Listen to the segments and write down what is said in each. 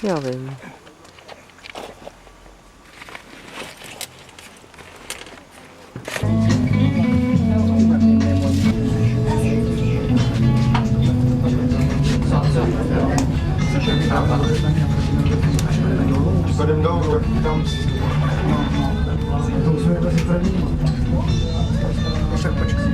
Já vím. Půjdeme dolů, tak tam... To musíme jít asi první. Tak počkej.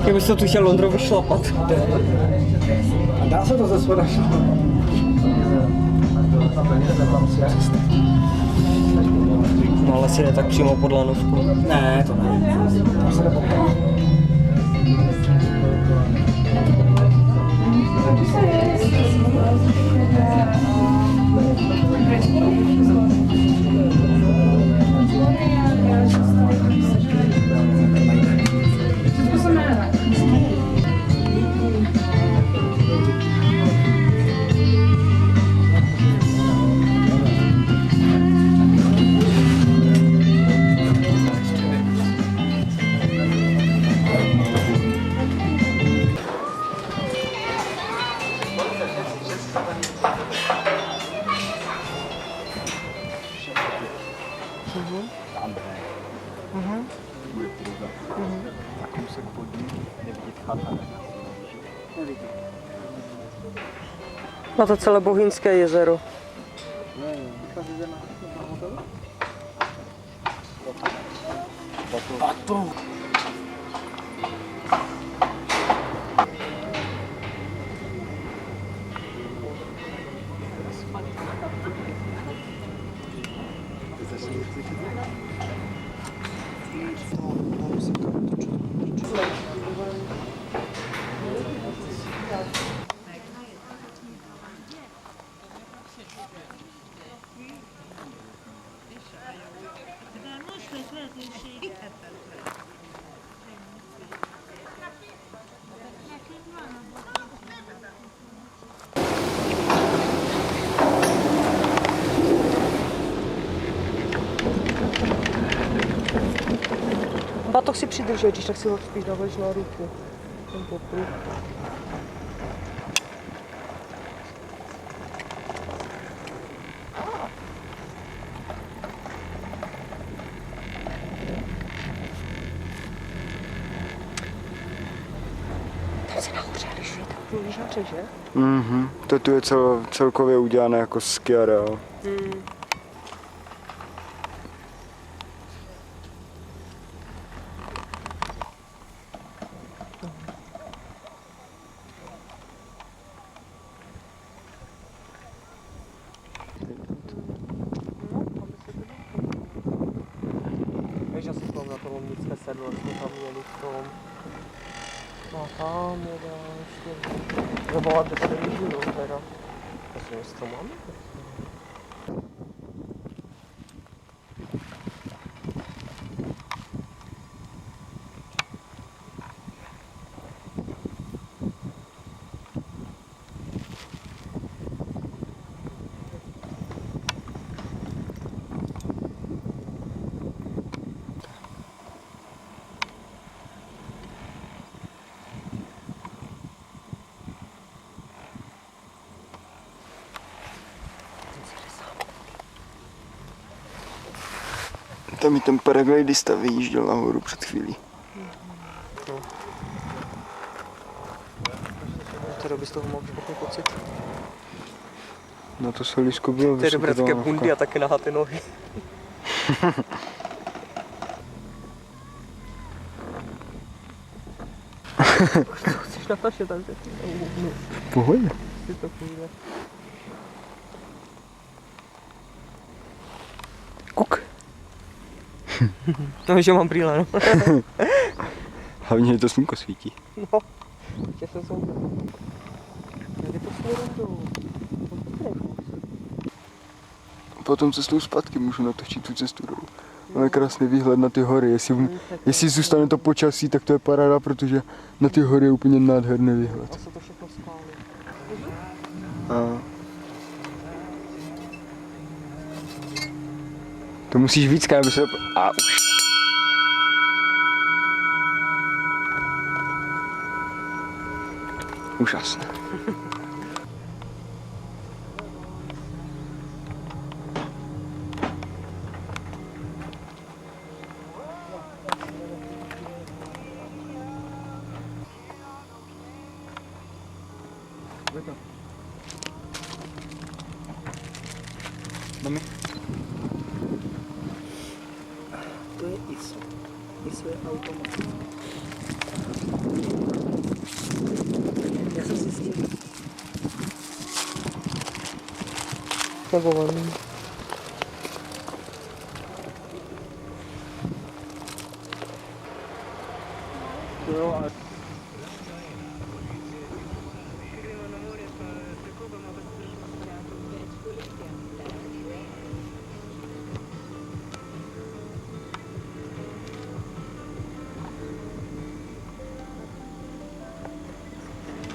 Kdyby se tu chtěl Londrovi šlapat. A dá se to ze spoda šlapat? No ale si ne tak přímo pod lanovku. Ne, to ne. Tam se jde potom. Na to celé Bohynské jezero. Batoh si přidržuje, když tak si ho spíš dáváš na ruku. Ten popruh. Tam se nahoře lišuje tak průližače, že? Mhm, to tu je celkově udělané jako ski areál. sedlo jsme tam měli v tom. A tam je další. Nebo a kde tady žiju teda. Myslím, že to máme. Tam mi ten paraglidista vyjížděl nahoru před chvílí. No. Teda bys toho mohl špatný pocit. No to solisko bylo To je dobré také vysoké bundy a taky nahaté nohy. Co chceš natáčet tam? Pohodě. Si to půjde. Kuk. No, že mám brýle, no. Hlavně to slunko svítí. No, ještě se jsou. Kde to směrem dolů? Potom cestou zpátky můžu natočit tu cestu dolů. Máme krásný výhled na ty hory. Jestli zůstane to počasí, tak to je paráda, protože na ty hory je úplně nádherný výhled. A jsou to všechno skály. A to musíš víc, aby se... A už. Úžasné. Mami. To je ISO. ISO je automatické. Já jsem si s tím... Nebolaný. Jo, a...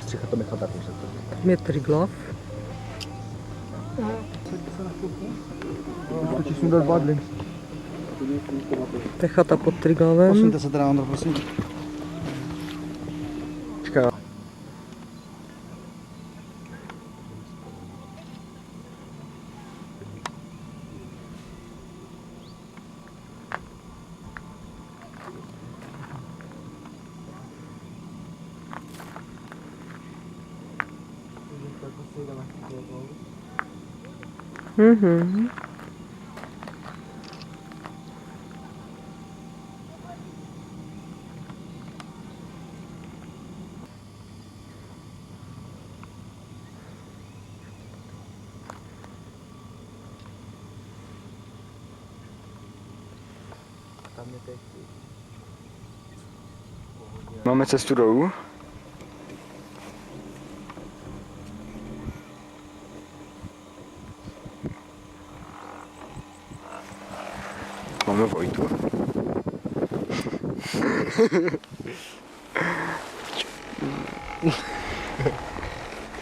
Střecha to nechal tak, Tam je Triglav. Stačí sundat bádlin. To je chata pod Triglavem. Posuňte se teda, Ondro, prosím. Počkej. Mhm. Máme cestu dolů. Máme Vojtu.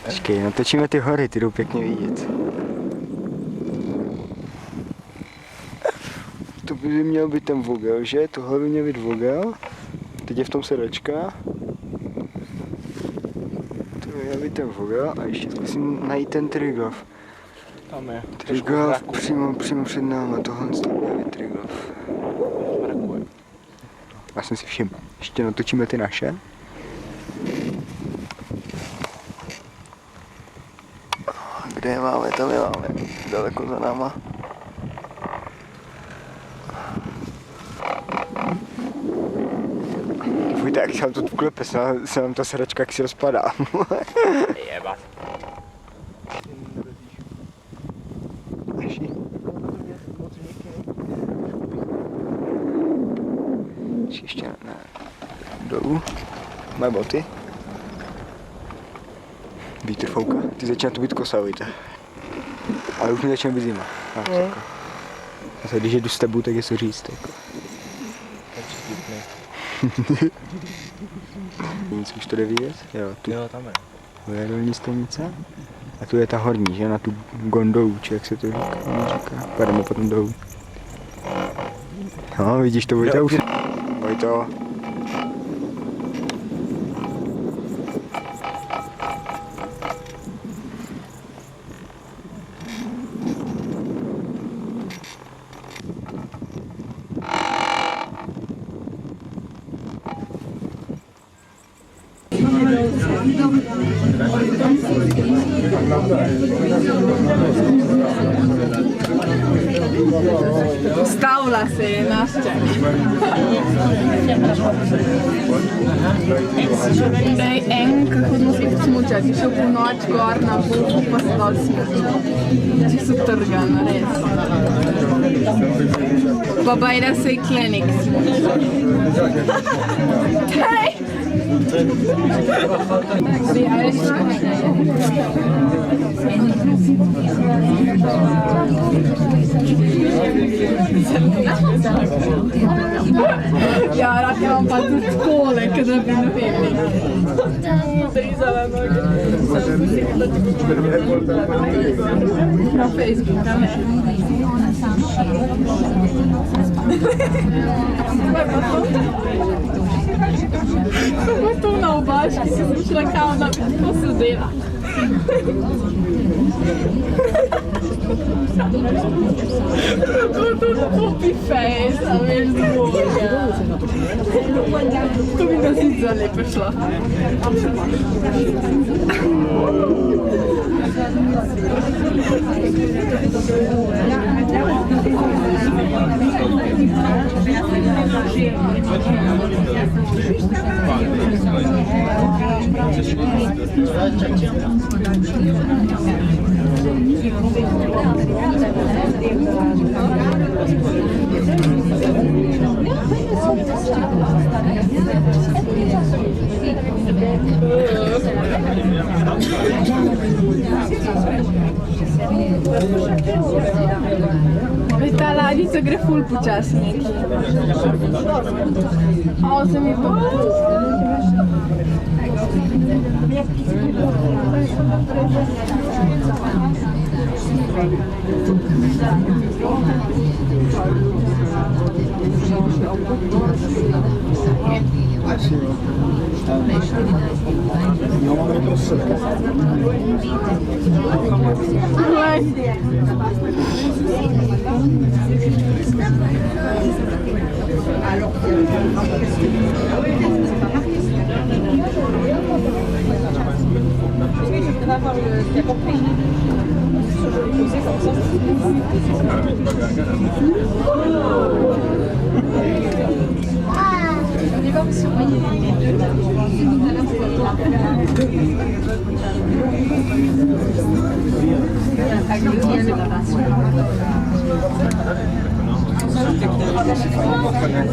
Počkej, natočíme ty hory, ty jdou pěkně vidět. To by měl být ten vogel, že? Tohle by měl být vogel. Teď je v tom sedačka. To by měl být ten vogel a ještě zkusím najít ten Triglav. Tam je. Triglav přímo před náma, tohle to měl být Triglav. Já jsem si všiml. Ještě natočíme ty naše. Kde je máme? Tam je máme. Daleko za náma. Víte, jak se nám to tu klepe, se nám ta sedačka jak si rozpadá. Jebat. Ještě Ne. Dolů. Moje boty. Vítr fouká. Ty začíná to být kosavita. Ale už mi začíná být zima. A když jedu s tebou, tak je co říct. Jako. Nic už to jde vidět? Jo, tu. Jo, tam je. To je dolní stanice. A tu je ta horní, že? Na tu gondolu, či jak se to říká. Půjdeme potom dolů. No, vidíš to, Vojta už. Vojto. Stavila se je naščak. Daj en, kako smo se smučati, šel po noč gor na Bogu, pa se dol smučal. Čisto trgano, res. Pa bajda se je klenik smučal. Kaj? Ja, rad imam pa tudi tole, da bi ne vem. Zrezala noge. Na Facebooku, ne? Kako je to na obaški, si sem šla kao na to se dela. To popi face, a veš zbolja. To bi ga zica lepo šla. Ta ladjica gre ful počasi neki. O, se mi pa...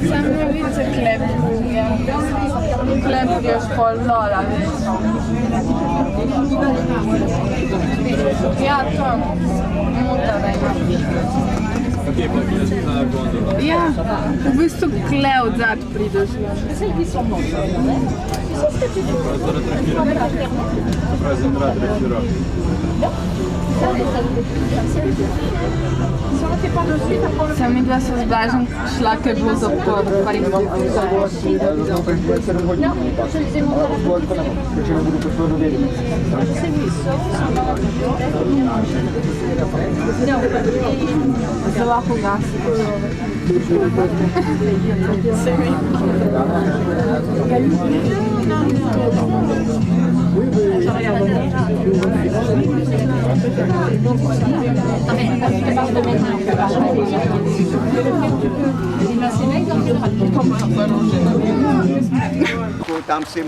Sam ne vidim se klep. Klep je špol dola, veš. Ja, tam. Muta da ima. Ja, v bistvu kle od zad prideš. Sam midva se z Blažem šla, ker je bilo zapor, pa jih se lahko gasi. Tam si